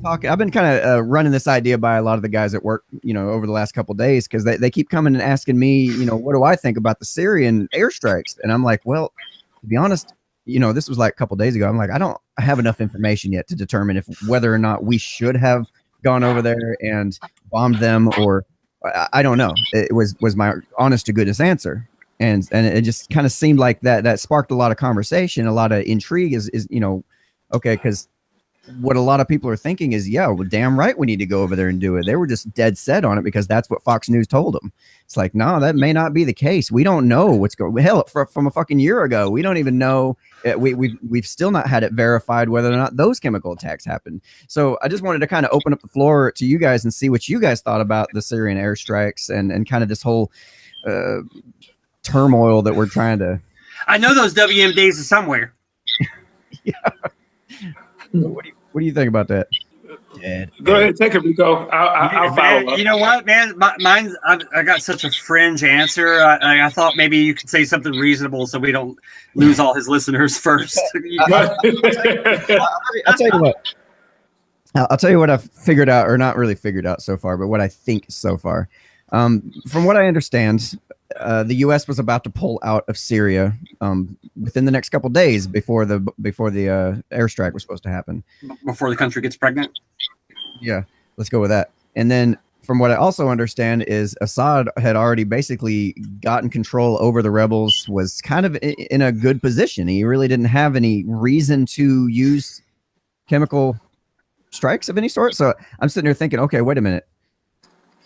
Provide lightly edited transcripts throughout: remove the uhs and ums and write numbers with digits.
I've been kind of running this idea by a lot of the guys at work, over the last couple of days, because they keep coming and asking me, what do I think about the Syrian airstrikes? And I'm like, well, to be honest, this was like a couple of days ago. I'm like, I don't have enough information yet to determine whether or not we should have gone over there and bombed them, or I don't know. It was my honest to goodness answer. And it just kind of seemed like that sparked a lot of conversation, a lot of intrigue is okay, because what a lot of people are thinking is, yeah, well, damn right, we need to go over there and do it. They were just dead set on it because that's what Fox News told them. It's like, no, that may not be the case. We don't know what's going. Hell, from a fucking year ago, we don't even know. We've still not had it verified whether or not those chemical attacks happened. So I just wanted to kind of open up the floor to you guys and see what you guys thought about the Syrian airstrikes and kind of this whole turmoil that we're trying to. I know those WMDs are somewhere. Yeah. What do you think about that? Go ahead, take it, Rico. I'll follow up. You know what, man? Mine's I got such a fringe answer. I thought maybe you could say something reasonable so we don't lose all his listeners first. I'll tell you what. I'll tell you what I've figured out, or not really figured out so far, but what I think so far. From what I understand, the U.S. was about to pull out of Syria within the next couple of days before the airstrike was supposed to happen. Before the country gets pregnant? Yeah, let's go with that. And then from what I also understand is Assad had already basically gotten control over the rebels, was kind of in a good position. He really didn't have any reason to use chemical strikes of any sort. So I'm sitting there thinking, okay, wait a minute.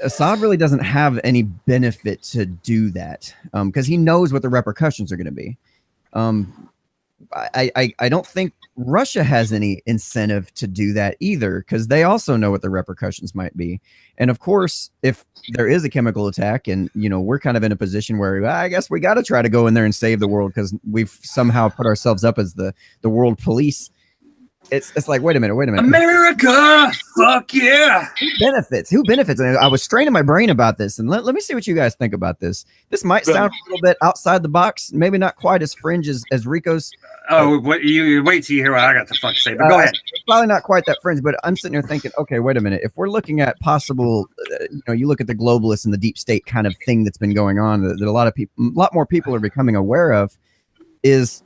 Assad really doesn't have any benefit to do that because he knows what the repercussions are going to be. I don't think Russia has any incentive to do that either because they also know what the repercussions might be. And of course, if there is a chemical attack and, we're kind of in a position where I guess we got to try to go in there and save the world because we've somehow put ourselves up as the world police. It's like, wait a minute. America, fuck yeah. Who benefits? And I was straining my brain about this, and let me see what you guys think about this. This might sound a little bit outside the box, maybe not quite as fringe as Rico's. Oh, you wait till you hear what I got to fuck say, but go ahead. Probably not quite that fringe, but I'm sitting here thinking, okay, wait a minute. If we're looking at possible, you look at the globalists and the deep state kind of thing that's been going on that a lot more people are becoming aware of is,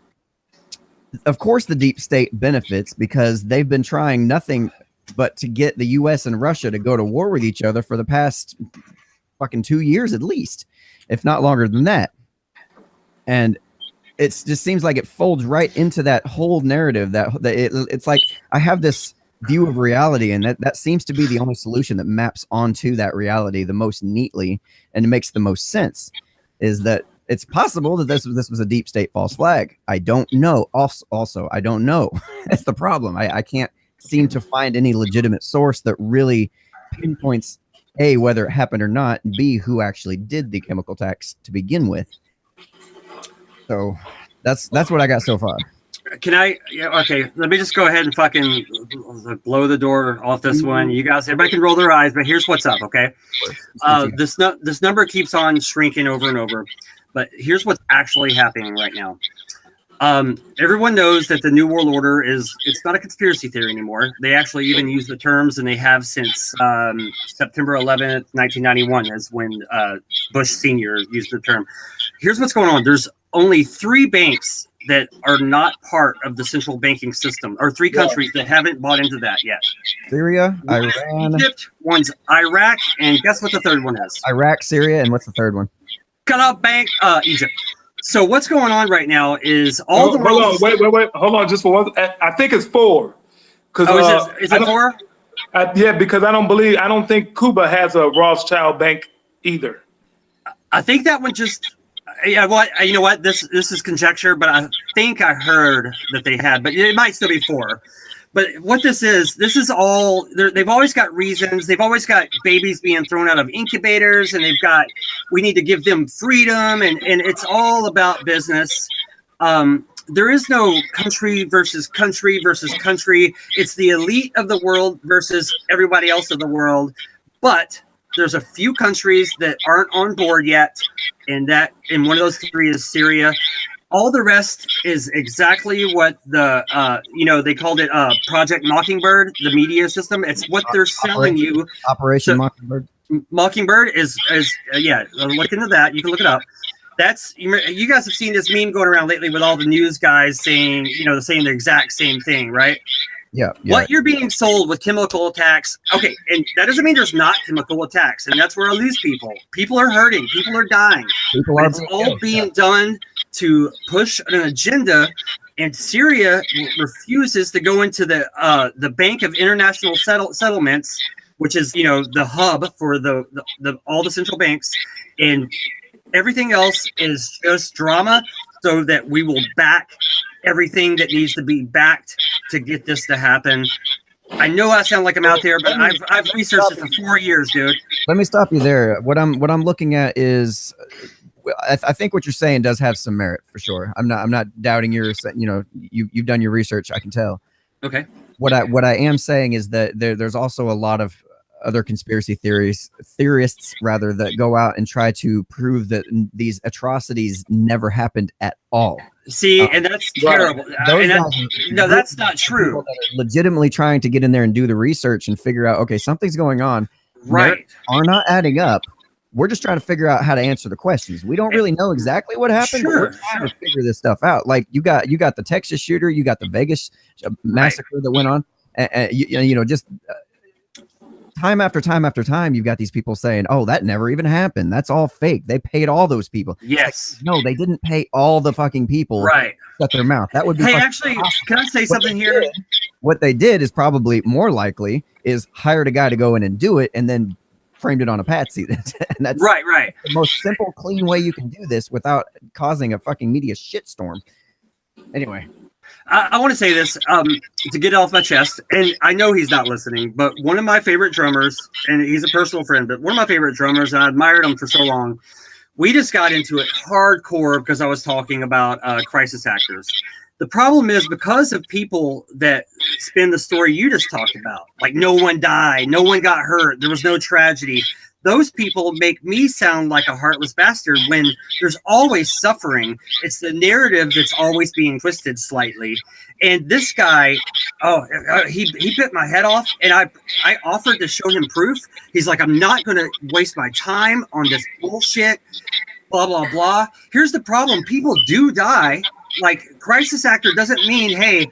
of course, the deep state benefits because they've been trying nothing but to get the U.S. and Russia to go to war with each other for the past fucking 2 years at least, if not longer than that. And it just seems like it folds right into that whole narrative it's like I have this view of reality, and that seems to be the only solution that maps onto that reality the most neatly and makes the most sense. Is that it's possible that this was a deep state false flag. I don't know. Also, I don't know. That's the problem. I can't seem to find any legitimate source that really pinpoints A, whether it happened or not, and B, who actually did the chemical attacks to begin with. So that's what I got so far. Can I? Yeah, okay. Let me just go ahead and fucking blow the door off this one. You guys, everybody can roll their eyes, but here's what's up. Okay. This number keeps on shrinking over and over. But here's what's actually happening right now. Everyone knows that the New World Order it's not a conspiracy theory anymore. They actually even use the terms, and they have since September 11th, 1991 is when Bush Sr. used the term. Here's what's going on. There's only 3 banks that are not part of the central banking system, or 3 countries that haven't bought into that yet. Syria, Iran. Egypt, one's Iraq, and guess what the third one is? Iraq, Syria, and what's the third one? Cut out bank, Egypt. So what's going on right now is all the world. Wait. Hold on, just for one. I think it's 4. Is it 4? Yeah, because I don't think Cuba has a Rothschild bank either. I think that one just. Yeah, well, you know what? This is conjecture, but I think I heard that they had, but it might still be 4. But what this is all, they've always got reasons. They've always got babies being thrown out of incubators, and we need to give them freedom, and it's all about business. There is no country versus country versus country. It's the elite of the world versus everybody else of the world. But there's a few countries that aren't on board yet, and one of those 3 is Syria. All the rest is exactly what the they called it Project Mockingbird, the media system. It's what they're selling you. Operation Mockingbird. Mockingbird is look into that. You can look it up. That's you guys have seen this meme going around lately with all the news guys saying the exact same thing, right? Yeah. What you're being sold with chemical attacks, okay, and that doesn't mean there's not chemical attacks, and that's where I lose people. People are hurting, people are dying. It's all being done to push an agenda, and Syria refuses to go into the Bank of International Settlements, which is the hub for the all the central banks, and everything else is just drama, so that we will back everything that needs to be backed to get this to happen. I know I sound like I'm out there, but I've researched it for 4 years, dude. Let me stop you there. What I'm looking at is, I think what you're saying does have some merit for sure. I'm not doubting your, you've done your research. I can tell. Okay. What I am saying is that there's also a lot of other conspiracy theorists rather, that go out and try to prove that these atrocities never happened at all. See, and that's terrible. That's not true. Legitimately trying to get in there and do the research and figure out, okay, something's going on. Right. Are not adding up. We're just trying to figure out how to answer the questions. We don't really know exactly what happened. But we're trying to figure this stuff out. Like you got the Texas shooter, you got the Vegas massacre that went on, and just. Time after time after time, you've got these people saying, "Oh, that never even happened. That's all fake. They paid all those people." Yes. Like, no, they didn't pay all the fucking people. Right. Shut their mouth. That would be. Hey, actually, can I say something here? What they did is probably more likely is hired a guy to go in and do it, and then framed it on a patsy. And that's right. The most simple, clean way you can do this without causing a fucking media shitstorm. Anyway. I want to say this to get it off my chest, and I know he's not listening, but one of my favorite drummers, and he's a personal friend, but one of my favorite drummers, and I admired him for so long, we just got into it hardcore because I was talking about crisis actors. The problem is, because of people that spin the story you just talked about, like no one died, no one got hurt, there was no tragedy, those people make me sound like a heartless bastard when there's always suffering. It's the narrative that's always being twisted slightly. And this guy, he bit my head off, and I offered to show him proof. He's like, I'm not going to waste my time on this bullshit, blah, blah, blah. Here's the problem. People do die. Like, crisis actor doesn't mean, hey,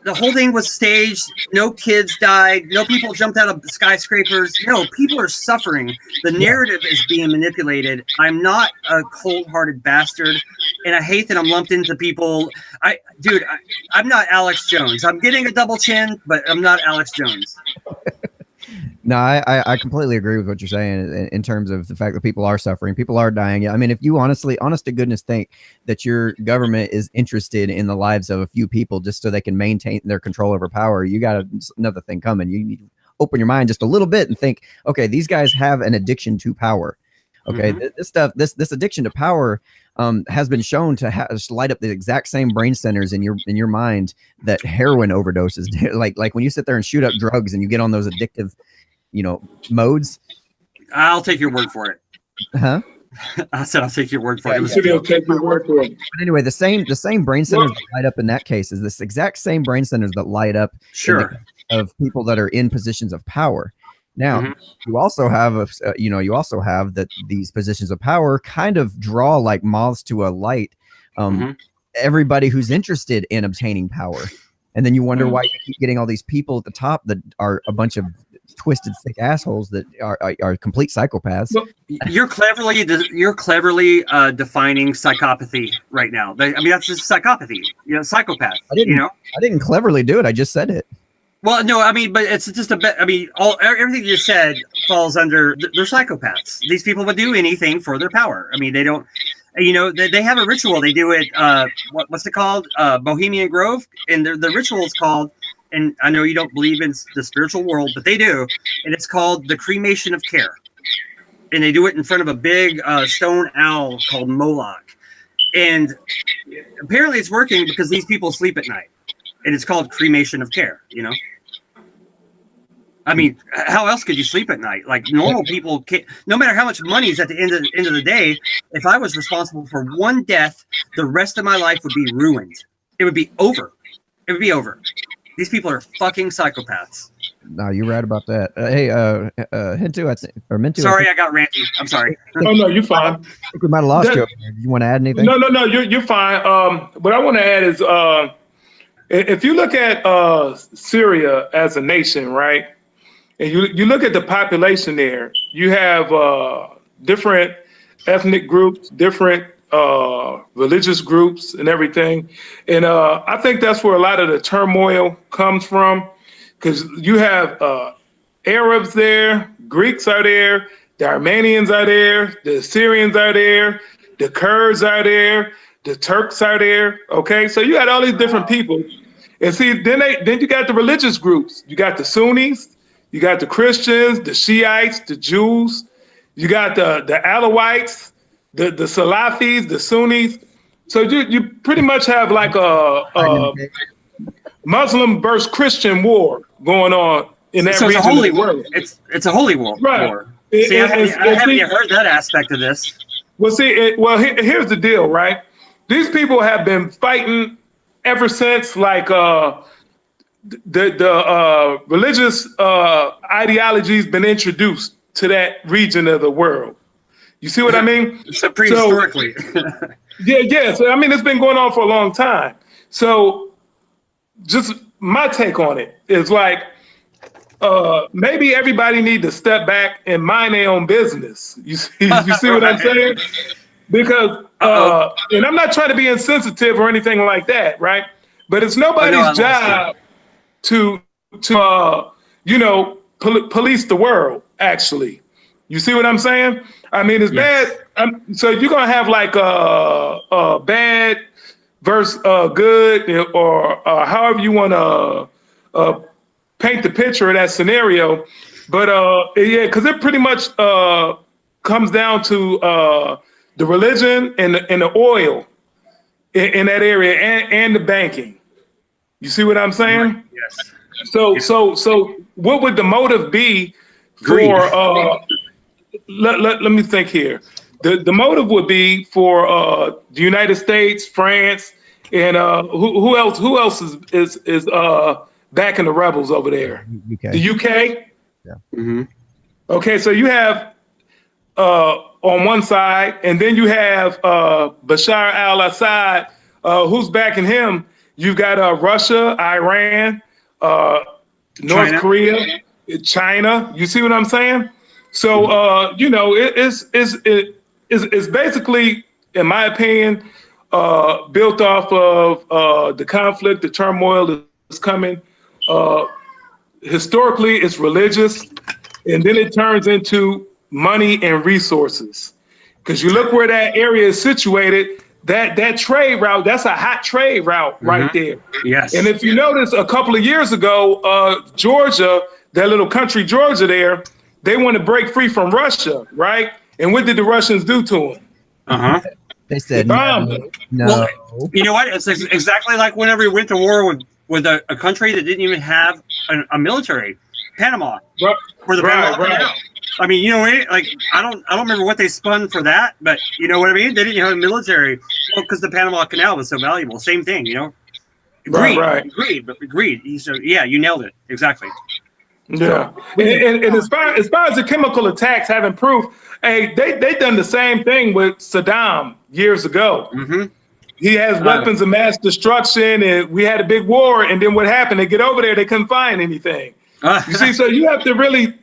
the whole thing was staged. No kids died. No people jumped out of skyscrapers. No, people are suffering. The narrative is being manipulated. I'm not a cold-hearted bastard, and I hate that I'm lumped into people. I'm not Alex Jones. I'm getting a double chin, but I'm not Alex Jones. No, I completely agree with what you're saying in terms of the fact that people are suffering, people are dying. I mean, if you honest to goodness think that your government is interested in the lives of a few people just so they can maintain their control over power, you got another thing coming. You need to open your mind just a little bit and think, okay, these guys have an addiction to power. Okay, this addiction to power has been shown to light up the exact same brain centers in your mind that heroin overdoses do. Like when you sit there and shoot up drugs and you get on those addictive modes. I'll take your word for it. Huh? I said I'll take your word for it. Take your word for it. But anyway, the same brain centers that light up in that case is this exact same brain centers that light up of people that are in positions of power. Now, you also have that these positions of power kind of draw like moths to a light everybody who's interested in obtaining power. And then you wonder why you keep getting all these people at the top that are a bunch of twisted, sick assholes that are complete psychopaths. You're cleverly defining psychopathy right now. I mean, that's just psychopathy. Psychopath. I didn't cleverly do it. I just said it. Well, no, I mean, but it's just a bit. I mean, everything you said falls under. They're psychopaths. These people would do anything for their power. I mean, they don't. They have a ritual. They do it. What's it called? Bohemian Grove, and the ritual is called. And I know you don't believe in the spiritual world, but they do, and it's called the cremation of care. And they do it in front of a big stone owl called Moloch. And apparently, it's working because these people sleep at night. And it's called cremation of care, I mean, how else could you sleep at night? Like normal people can't, no matter how much money is at the end of the day, if I was responsible for one death, the rest of my life would be ruined. It would be over. It would be over. These people are fucking psychopaths. No, you're right about that. Hey, Hintu, or Mintu. Sorry, I got ranty. I'm sorry. Oh no, you're fine. I think we might have lost you. You want to add anything? No, you're fine. What I want to add is, if you look at Syria as a nation, right, and you look at the population there, you have different ethnic groups, different religious groups, and everything. And I think that's where a lot of the turmoil comes from, because you have Arabs there, Greeks are there, the Armenians are there, the Syrians are there, the Kurds are there, the Turks are there. Okay, so you got all these different people. And see, then you got the religious groups. You got the Sunnis, you got the Christians, the Shiites, the Jews, you got the Alawites, the Salafis, the Sunnis. So you pretty much have like a Muslim versus Christian war going on in that region. It's a holy war. It's a holy war. Right. See, I haven't heard that aspect of this. Well, see, here's the deal, right? These people have been fighting ever since, like the religious ideology's been introduced to that region of the world. You see what I mean? So prehistorically. Yeah. So I mean, it's been going on for a long time. So just my take on it is like, maybe everybody need to step back and mind their own business. You see what I'm saying? Because and I'm not trying to be insensitive or anything like that, right? But it's nobody's job to police the world. Actually, you see what I'm saying? I mean, it's bad. So you're gonna have like a bad versus good, or however you want to paint the picture of that scenario. But because it pretty much comes down to the religion and the oil in that area, and the banking. You see what I'm saying? Yes. So what would the motive be for? Let me think here. The motive would be for the United States, France, and who else? Who else is backing the rebels over there? UK. The UK. Yeah. Mm-hmm. Okay, so you have on one side, and then you have Bashar al-Assad, who's backing him. You've got Russia, Iran, North Korea, China. You see what I'm saying? So it's basically, in my opinion, built off of the conflict, the turmoil that's coming. Historically, it's religious, and then it turns into money and resources. Because you look where that area is situated, that trade route, that's a hot trade route right there. Yes. And if you notice, a couple of years ago, Georgia, that little country Georgia there, they want to break free from Russia, right? And what did the Russians do to them? They said no. Well, you know what? It's exactly like whenever we went to war with a country that didn't even have a military, Panama, where the Panama Canal. I mean, you know, like I don't remember what they spun for that, but you know what I mean? They didn't have a military because the Panama Canal was so valuable. Same thing, you know. Greed. So yeah, you nailed it exactly. Yeah, and as far as the chemical attacks have improved, hey, they done the same thing with Saddam years ago. Mm-hmm. He has weapons of mass destruction, and we had a big war. And then what happened? They get over there, they couldn't find anything. You see, so you have to really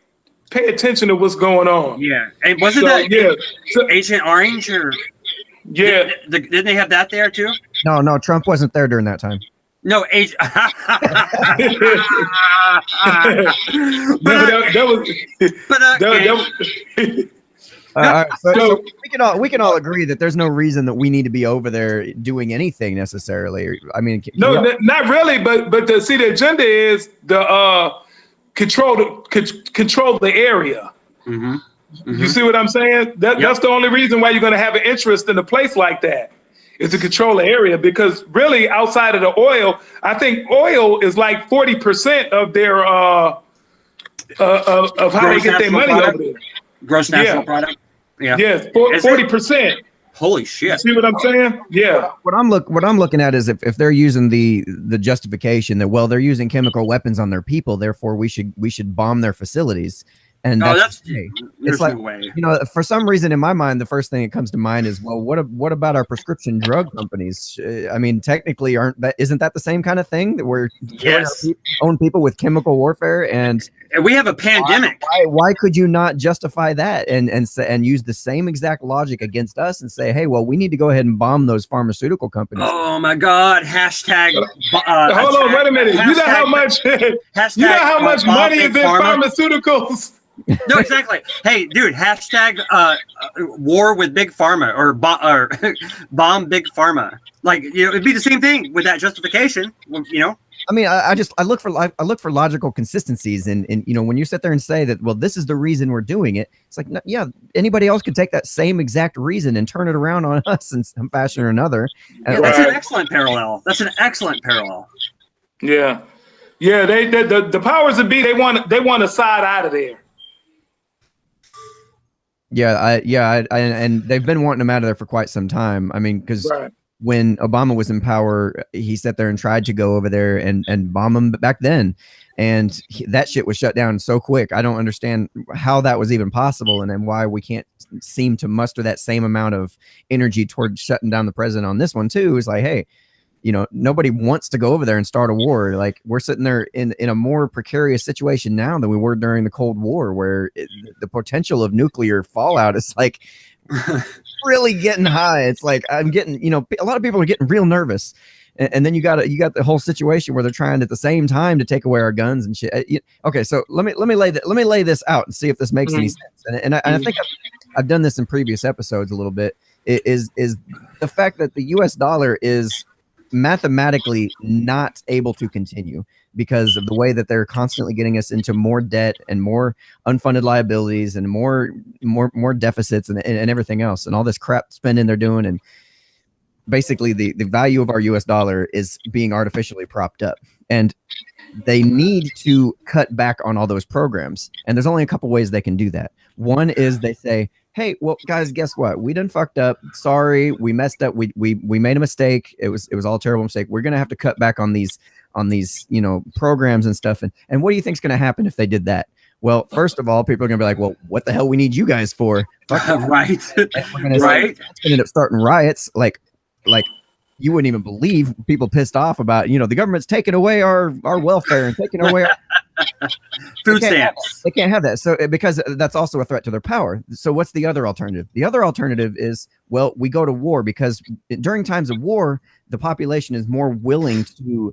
pay attention to what's going on. Yeah, and wasn't Agent Orange or? Yeah, didn't they have that there too? No, Trump wasn't there during that time. No, Agent. So we can all agree that there's no reason that we need to be over there doing anything necessarily. I mean, not really. But the agenda is the control the area. Mm-hmm. Mm-hmm. You see what I'm saying? That's the only reason why you're going to have an interest in a place like that, is to control the area. Because really, outside of the oil, I think oil is like 40% of their of how they get their money over there. Gross national product. Yeah. Yes, 40%. Holy shit! You see what I'm saying? Yeah. What I'm looking at is if they're using the justification that, well, they're using chemical weapons on their people, therefore we should bomb their facilities. And that's it's like, no way. For some reason in my mind, the first thing that comes to mind is, well, what about our prescription drug companies? I mean, technically, isn't that the same kind of thing that we're killing our own people with chemical warfare? And we have a pandemic. Why could you not justify that and use the same exact logic against us and say, hey, well, we need to go ahead and bomb those pharmaceutical companies? Oh my God! Hashtag. Hold on, wait a minute. You know how much? Money is in pharmaceuticals? No, exactly. Hey, dude, hashtag war with big pharma or bomb big pharma. Like, it'd be the same thing with that justification. I mean, I look for logical consistencies, and when you sit there and say that, well, this is the reason we're doing it, it's like, yeah, anybody else could take that same exact reason and turn it around on us in some fashion or another. Yeah, that's an excellent parallel. Yeah, the powers that be, they want a side out of there. And they've been wanting him out of there for quite some time. I mean, because when Obama was in power, he sat there and tried to go over there and bomb him back then, and that shit was shut down so quick. I don't understand how that was even possible, and then why we can't seem to muster that same amount of energy toward shutting down the president on this one too. Is like, hey, nobody wants to go over there and start a war. Like, we're sitting there in a more precarious situation now than we were during the Cold War, where the potential of nuclear fallout is like really getting high. It's like, I'm getting, a lot of people are getting real nervous. And then you got the whole situation where they're trying at the same time to take away our guns and shit. Okay, so let me lay this out and see if this makes any sense. And I think I've done this in previous episodes a little bit. Is the fact that the U.S. dollar is mathematically not able to continue because of the way that they're constantly getting us into more debt and more unfunded liabilities and more deficits and everything else, and all this crap spending they're doing. And basically the value of our US dollar is being artificially propped up, and they need to cut back on all those programs. And there's only a couple ways they can do that. One is they say, hey, well, guys, guess what? We done fucked up. Sorry, we messed up. We made a mistake. It was all a terrible mistake. We're gonna have to cut back on these programs and stuff. And what do you think's gonna happen if they did that? Well, first of all, people are gonna be like, well, what the hell we need you guys for? Right. Right. It's gonna end up starting riots. Like you wouldn't even believe people pissed off about, the government's taking away our welfare and taking away our food stamps. They can't have that. So because that's also a threat to their power. So what's the other alternative? The other alternative is, well, we go to war, because during times of war, the population is more willing to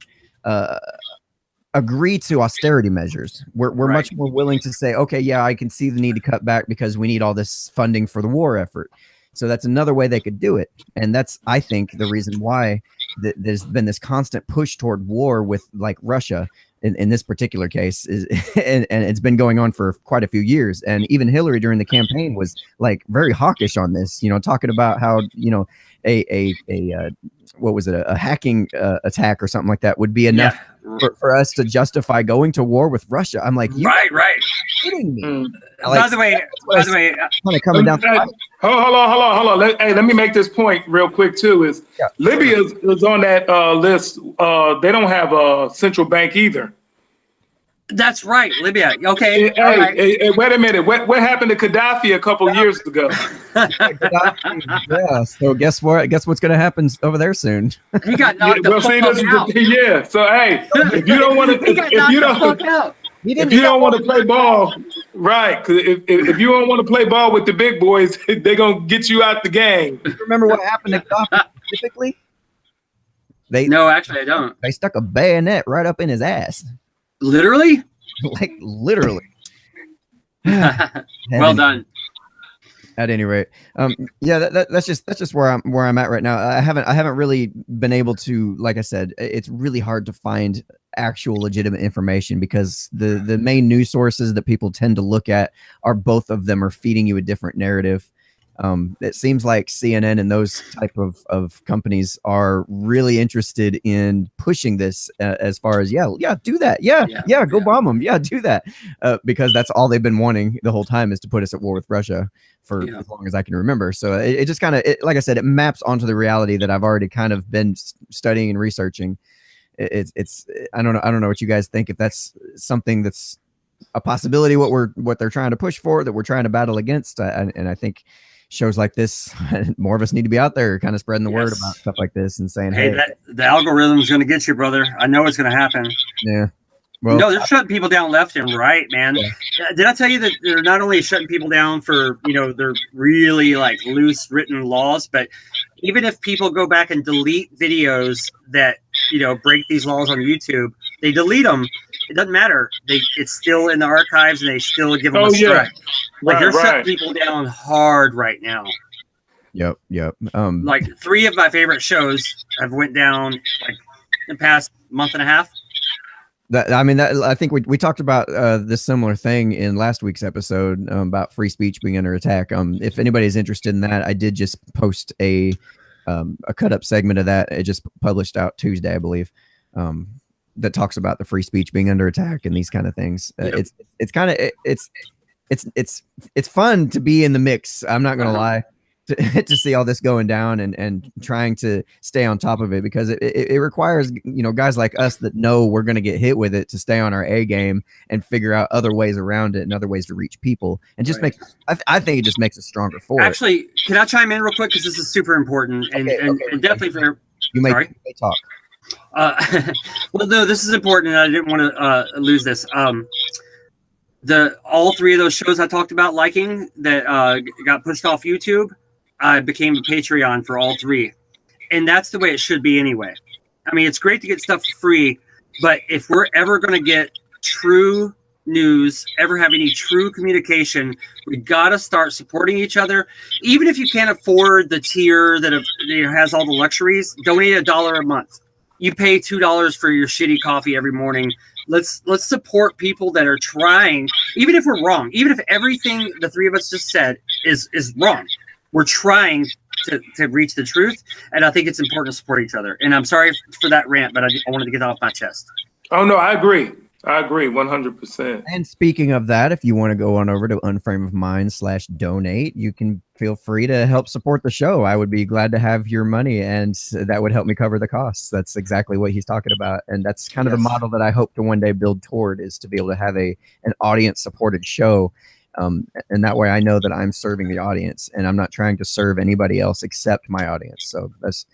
agree to austerity measures. We're much more willing to say, okay, yeah, I can see the need to cut back because we need all this funding for the war effort. So that's another way they could do it. And that's, I think, the reason why there's been this constant push toward war with like Russia in this particular case is, and it's been going on for quite a few years. And even Hillary during the campaign was like very hawkish on this, talking about how, what was it? A hacking attack or something like that would be enough for us to justify going to war with Russia. I'm like, right. Kidding me. By the way, kind of coming down. Hold on. Let me make this point real quick too. Libya is on that list. They don't have a central bank either. That's right, Libya. Okay. Hey, wait a minute. What happened to Gaddafi a couple years ago? Yeah. So guess what? Guess what's going to happen over there soon? He got knocked the fuck out. Yeah. So hey, if you don't want to, if you don't want to play ball, right? Because if you don't want to play ball with the big boys, they're gonna get you out the game. Remember what happened to Gaddafi specifically? No, actually, I don't. They stuck a bayonet right up in his ass. Literally? Like literally. Well done. At any rate, that's just where I'm at right now. I haven't really been able to, like I said, it's really hard to find actual legitimate information because the main news sources that people tend to look at are, both of them are feeding you a different narrative. It seems like CNN and those type of companies are really interested in pushing this as far as, yeah, do that. Yeah, go bomb them. Yeah, do that. Because that's all they've been wanting the whole time, is to put us at war with Russia for as long as I can remember. So it just kind of, like I said, it maps onto the reality that I've already kind of been studying and researching. It's I don't know what you guys think, if that's something that's a possibility, what they're trying to push for, that we're trying to battle against. And I think shows like this, more of us need to be out there kind of spreading the word about stuff like this and saying, hey, the algorithm's going to get you, brother. I know it's going to happen. Yeah. Well, no, they're shutting people down left and right, man. Yeah. Did I tell you that they're not only shutting people down for, they're really like loose written laws, but even if people go back and delete videos that, break these laws on YouTube, they delete them. It doesn't matter. It's still in the archives, and they still give them a strike. Like they're shutting people down hard right now. Yep. Like 3 of my favorite shows have went down like the past month and a half. I think we talked about this similar thing in last week's episode about free speech being under attack. If anybody's interested in that, I did just post a cut up segment of that. It just published out Tuesday, I believe. That talks about the free speech being under attack and these kind of things. It's fun to be in the mix. I'm not gonna lie, to see all this going down and trying to stay on top of it, because it requires guys like us that know we're gonna get hit with it to stay on our A game and figure out other ways around it and other ways to reach people, and just I think it just makes us stronger for it. Can I chime in real quick, because this is super important and definitely for you may talk. Well, no, this is important, and I didn't want to lose this. All 3 of those shows I talked about liking that got pushed off YouTube, I became a Patreon for all 3, and that's the way it should be anyway. I mean, it's great to get stuff for free, but if we're ever going to get true news, ever have any true communication, we got to start supporting each other. Even if you can't afford the tier that has all the luxuries, donate $1 a month. You pay $2 for your shitty coffee every morning. Let's support people that are trying, even if we're wrong, even if everything the 3 of us just said is wrong. We're trying to reach the truth, and I think it's important to support each other. And I'm sorry for that rant, but I wanted to get that off my chest. Oh no, I agree 100%. And speaking of that, if you want to go on over to Unframe of Mind /donate, you can feel free to help support the show. I would be glad to have your money, and that would help me cover the costs. That's exactly what he's talking about, and that's kind of the model that I hope to one day build toward, is to be able to have an audience supported show, and that way I know that I'm serving the audience and I'm not trying to serve anybody else except my audience. So that's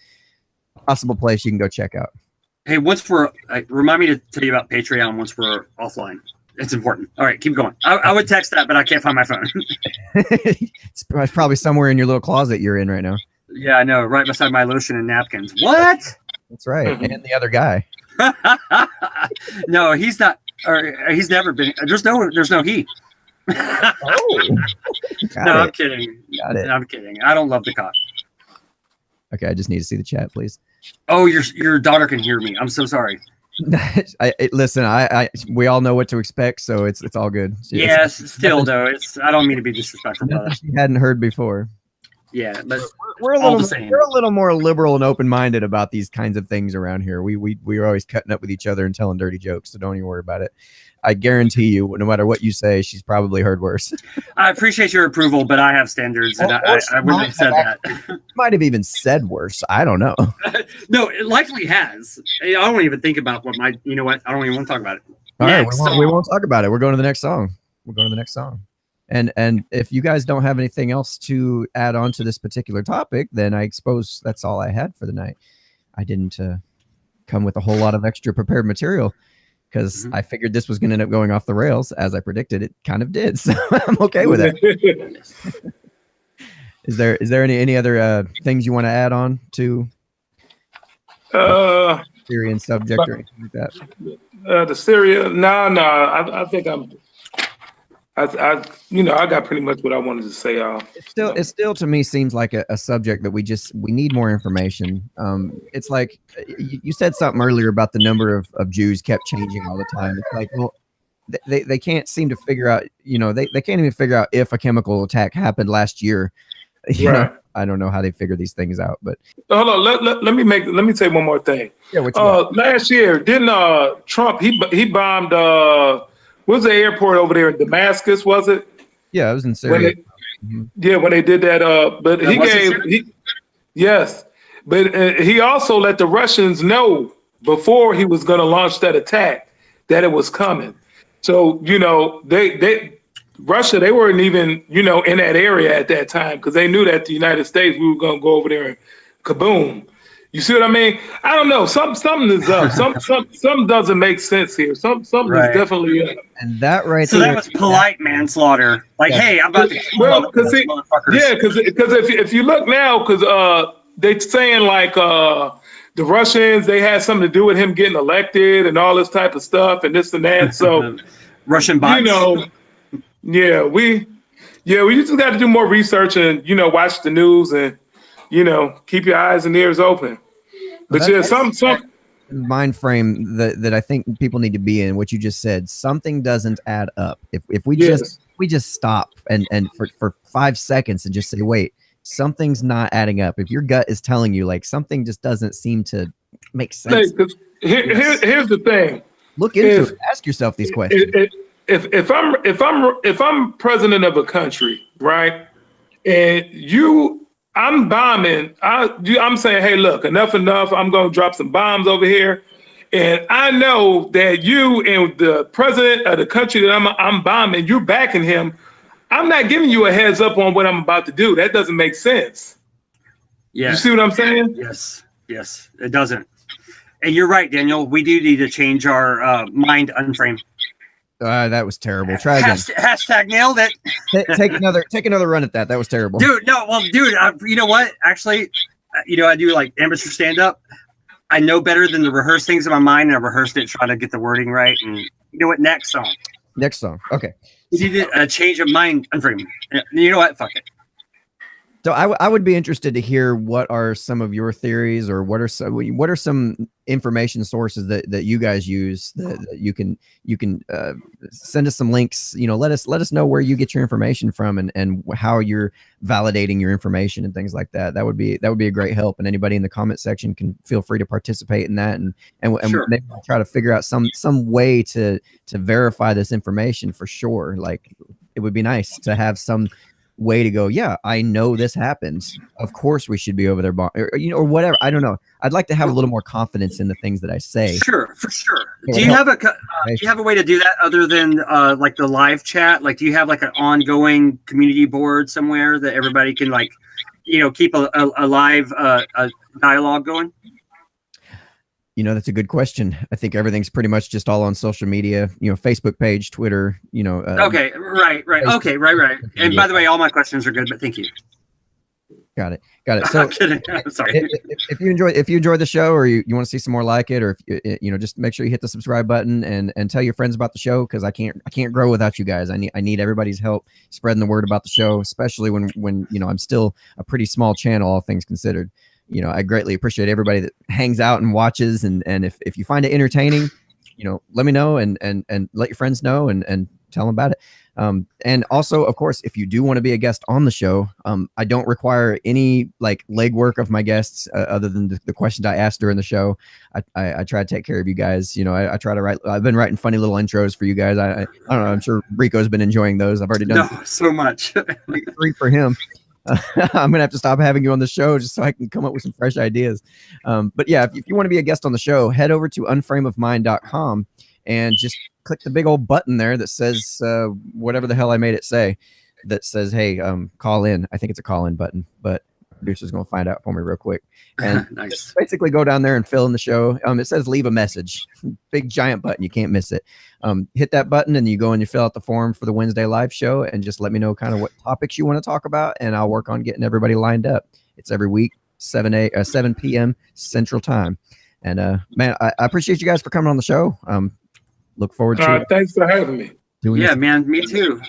a possible place you can go check out. Hey, remind me to tell you about Patreon once we're offline. It's important. All right, keep going. I would text that, but I can't find my phone. It's probably somewhere in your little closet you're in right now. Yeah, I know. Right beside my lotion and napkins. What? That's right. And the other guy. No, he's not. Or he's never been. There's no he. Oh. I'm kidding. Got it. I'm kidding. I don't love the cock. Okay, I just need to see the chat, please. Oh, your daughter can hear me. I'm so sorry. Listen, we all know what to expect, so it's all good. Still though, I don't mean to be disrespectful, brother. She hadn't heard before. Yeah, but we're a little more liberal and open-minded about these kinds of things around here. We are always cutting up with each other and telling dirty jokes, so don't even worry about it. I guarantee you, no matter what you say, she's probably heard worse. I appreciate your approval, but I have standards, and I wouldn't have said that. Might have even said worse. I don't know. No, it likely has. I don't even think about you know what? I don't even want to talk about it. All right, we won't talk about it. We're going to the next song. And if you guys don't have anything else to add on to this particular topic, then I suppose that's all I had for the night. I didn't come with a whole lot of extra prepared material, because I figured this was going to end up going off the rails. As I predicted, it kind of did. So I'm okay with it. Is there any other things you want to add on to Syrian subject or anything like that? The Syria? No. I think I got pretty much what I wanted to say. It still to me seems like a subject that we need more information. It's like you said something earlier about the number of Jews kept changing all the time. It's like, well, they can't seem to figure out, they can't even figure out if a chemical attack happened last year. You Right. know, I don't know how they figure these things out, but Hold on. Let me say one more thing. yeah, what you got? Last year, didn't Trump he bombed what was the airport over there in Damascus? Was it? Yeah, I was in When Syria. yeah, when they did that. But he was it gave Syria? yes, but he also let the Russians know before he was going to launch that attack that it was coming. So you know Russia, they weren't even, you know, in that area at that time because they knew that the United States, we were going to go over there and kaboom. You see what I mean? I don't know. Something is up. Some doesn't make sense here. Something is Right. definitely up. And that right So there, that was polite manslaughter. Like, Yeah. hey, I'm about to kill Well, all because those motherfuckers. yeah, because if you look now, because they're saying like the Russians, they had something to do with him getting elected and all this type of stuff and this and that. So Russian bots. you know, yeah, we just got to do more research and, you know, watch the news and, you know, keep your eyes and ears open. But yeah, some mind frame that I think people need to be in. What you just said, something doesn't add up. If we just stop and for 5 seconds and just say, wait, something's not adding up. If your gut is telling you like something just doesn't seem to make sense, here's the thing. look into it. Ask yourself these questions. If I'm president of a country, right, and I'm bombing, I'm saying, hey, look, enough. I'm going to drop some bombs over here, and I know that you and the president of the country that I'm bombing, you're backing him. I'm not giving you a heads up on what I'm about to do. That doesn't make sense. Yeah. You see what I'm saying? Yes, it doesn't. And you're right, Daniel. We do need to change our mind unframe. That was terrible. Try again. Hashtag nailed it. Take another run at that. That was terrible. Dude, no, well, dude, you know what? Actually, you know, I do like amateur stand up. I know better than to rehearse things in my mind, and I rehearsed it, trying to get the wording right. And you know what? Next song. Okay. We need a change of mind unframe. You know what? Fuck it. So I would be interested to hear what are some of your theories, or what are some information sources that you guys use that you can send us some links. You know, let us know where you get your information from and how you're validating your information and things like that. That would be a great help. And anybody in the comment section can feel free to participate in that and Sure. maybe try to figure out some way to verify this information for sure. Like, it would be nice to have some way to go, yeah, I know this happens. Of course we should be over there, or whatever. I don't know. I'd like to have a little more confidence in the things that I say. Sure, for sure. Do you have a way to do that other than like the live chat? Like, do you have like an ongoing community board somewhere that everybody can like, you know, keep a live dialogue going? You know, that's a good question. I think everything's pretty much just all on social media, you know, Facebook page, Twitter, you know. Okay, right. Okay, right. And by the way, all my questions are good, but thank you. Got it. So I'm kidding. I'm sorry. If you enjoy the show, or you want to see some more like it, or if you know, just make sure you hit the subscribe button and tell your friends about the show, because I can't grow without you guys. I need everybody's help spreading the word about the show, especially when you know, I'm still a pretty small channel, all things considered. You know, I greatly appreciate everybody that hangs out and watches, and if you find it entertaining, you know, let me know and let your friends know and tell them about it. And also, of course, if you do want to be a guest on the show, I don't require any like legwork of my guests other than the questions I asked during the show. I try to take care of you guys. You know, I try to write. I've been writing funny little intros for you guys. I don't know. I'm sure Rico's been enjoying those. I've already done so much. 3 for him. I'm gonna have to stop having you on the show just so I can come up with some fresh ideas. But yeah, if you want to be a guest on the show, head over to unframeofmind.com and just click the big old button there that says whatever the hell I made it say, that says, hey, call in. I think it's a call in button, but producer's gonna find out for me real quick. And Nice. basically go down there and fill in the show. It says leave a message, big giant button, you can't miss it. Hit that button and you go and you fill out the form for the Wednesday live show, and just let me know kind of what topics you want to talk about, and I'll work on getting everybody lined up. It's every week, 7 p.m. Central Time. And man, I appreciate you guys for coming on the show. Look forward to Thanks for having me. doing this. Yeah, man, me too.